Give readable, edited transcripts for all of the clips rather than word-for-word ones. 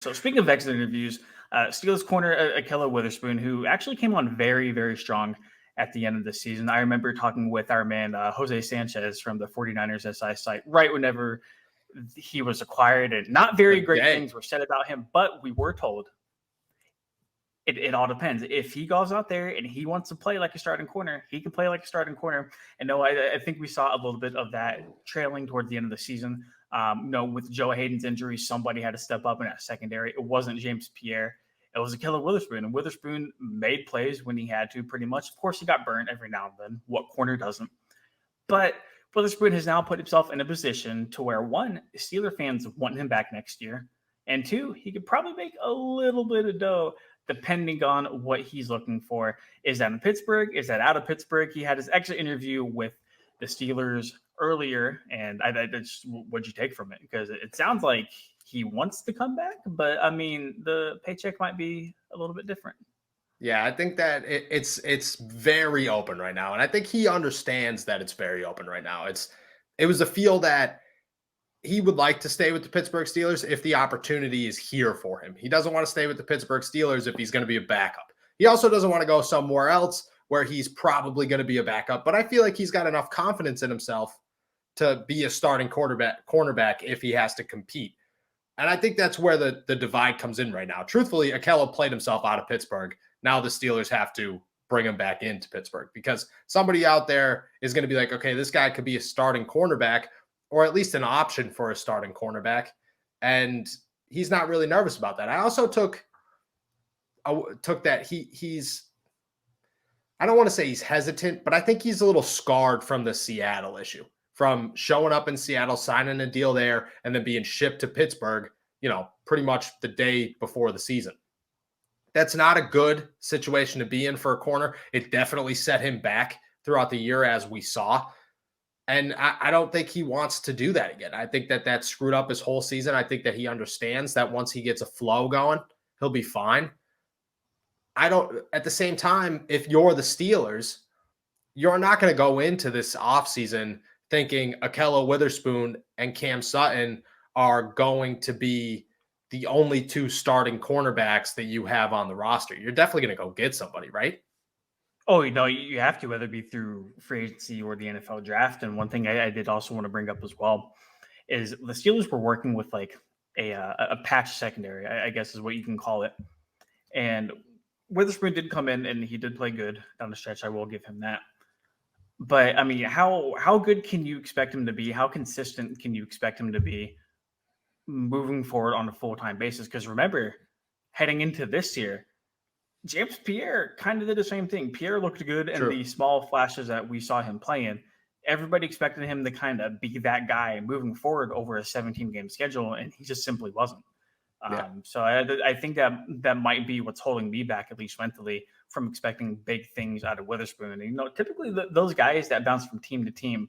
So speaking of exit interviews, Steelers corner Ahkello Witherspoon, who actually came on very, very strong at the end of the season. I remember talking with our man, Jose Sanchez from the 49ers SI site, right whenever he was acquired, and not very Good great day. things were said about him, but we were told it all depends. If he goes out there and he wants to play like a starting corner, he can play like a starting corner. And no, I think we saw a little bit of that trailing towards the end of the season. With Joe Hayden's injury, somebody had to step up in that secondary. It wasn't James Pierre. It was Ahkello Witherspoon. And Witherspoon made plays when he had to, pretty much. Of course, he got burnt every now and then. What corner doesn't? But Witherspoon has now put himself in a position to where, one, Steeler fans want him back next year. And two, he could probably make a little bit of dough depending on what he's looking for. Is that in Pittsburgh? Is that out of Pittsburgh? He had his exit interview with the Steelers earlier, and just, what'd you take from it? Because it sounds like he wants to come back, but I mean, the paycheck might be a little bit different. Yeah, I think that it's very open right now, and I think he understands that it's very open right now. It was a feel that he would like to stay with the Pittsburgh Steelers if the opportunity is here for him. He doesn't want to stay with the Pittsburgh Steelers if he's going to be a backup. He also doesn't want to go somewhere else where he's probably going to be a backup. But I feel like he's got enough confidence in himself to be a starting cornerback if he has to compete. And I think that's where the divide comes in right now. Truthfully, Ahkello played himself out of Pittsburgh. Now the Steelers have to bring him back into Pittsburgh because somebody out there is going to be like, okay, this guy could be a starting cornerback or at least an option for a starting cornerback. And he's not really nervous about that. I also took that he's, I don't want to say he's hesitant, but I think he's a little scarred from the Seattle issue, from showing up in Seattle, signing a deal there, and then being shipped to Pittsburgh, pretty much the day before the season. That's not a good situation to be in for a corner. It definitely set him back throughout the year, as we saw. And I don't think he wants to do that again. I think that screwed up his whole season. I think that he understands that once he gets a flow going, he'll be fine. At the same time, if you're the Steelers, you're not going to go into this offseason thinking Ahkello Witherspoon and Cam Sutton are going to be the only two starting cornerbacks that you have on the roster. You're definitely going to go get somebody, right? Oh, you have to, whether it be through free agency or the NFL draft. And one thing I did also want to bring up as well is the Steelers were working with like a patch secondary, I guess is what you can call it. And Witherspoon did come in and he did play good down the stretch. I will give him that. But I mean, how good can you expect him to be? How consistent can you expect him to be moving forward on a full-time basis? Because remember, heading into this year, James Pierre kind of did the same thing. Pierre looked good in the small flashes that we saw him playing. Everybody expected him to kind of be that guy moving forward over a 17-game schedule, and he just simply wasn't. So I think that might be what's holding me back, at least mentally, from expecting big things out of Witherspoon. And, typically those guys that bounce from team to team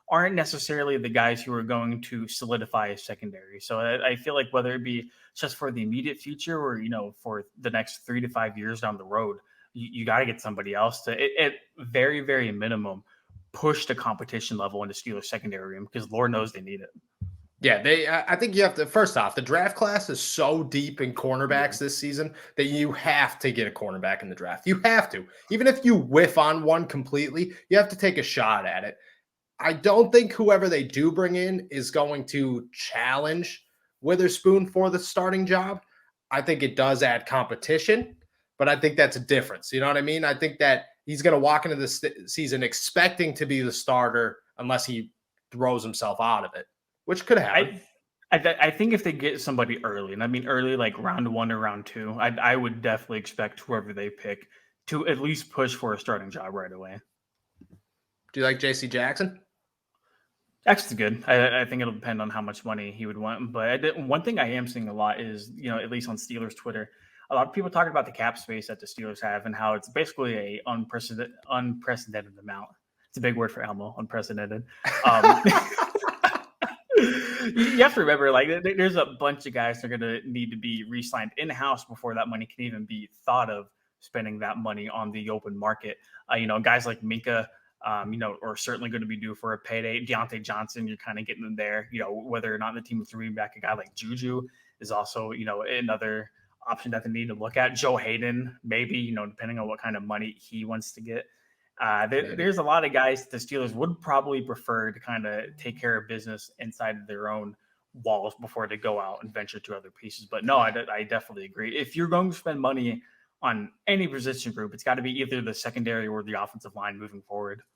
aren't necessarily the guys who are going to solidify a secondary. So I feel like whether it be just for the immediate future or, for the next 3 to 5 years down the road, you got to get somebody else to, at very, very minimum, push the competition level into Steelers secondary room, because Lord knows they need it. Yeah, I think you have to, first off, the draft class is so deep in cornerbacks this season that you have to get a cornerback in the draft. You have to. Even if you whiff on one completely, you have to take a shot at it. I don't think whoever they do bring in is going to challenge Witherspoon for the starting job. I think it does add competition, but I think that's a difference. You know what I mean? I think that he's going to walk into this season expecting to be the starter unless he throws himself out of it, which could happen. I think if they get somebody early, and I mean early, like round 1 or round 2, I would definitely expect whoever they pick to at least push for a starting job right away. Do you like J.C. Jackson? Jackson's good. I think it'll depend on how much money he would want. But one thing I am seeing a lot is, at least on Steelers Twitter, a lot of people talking about the cap space that the Steelers have and how it's basically a unprecedented amount. It's a big word for Elmo, unprecedented. You have to remember, like, there's a bunch of guys that are going to need to be re-signed in-house before that money can even be thought of spending that money on the open market. Guys like Minka, are certainly going to be due for a payday. Deontay Johnson, you're kind of getting them there, whether or not the team is bringing back a guy like Juju. is also, another option that they need to look at. Joe Hayden, maybe, depending on what kind of money he wants to get. Maybe. There's a lot of guys the Steelers would probably prefer to kind of take care of business inside of their own walls before they go out and venture to other pieces. But no, I definitely agree. If you're going to spend money on any position group, it's got to be either the secondary or the offensive line moving forward.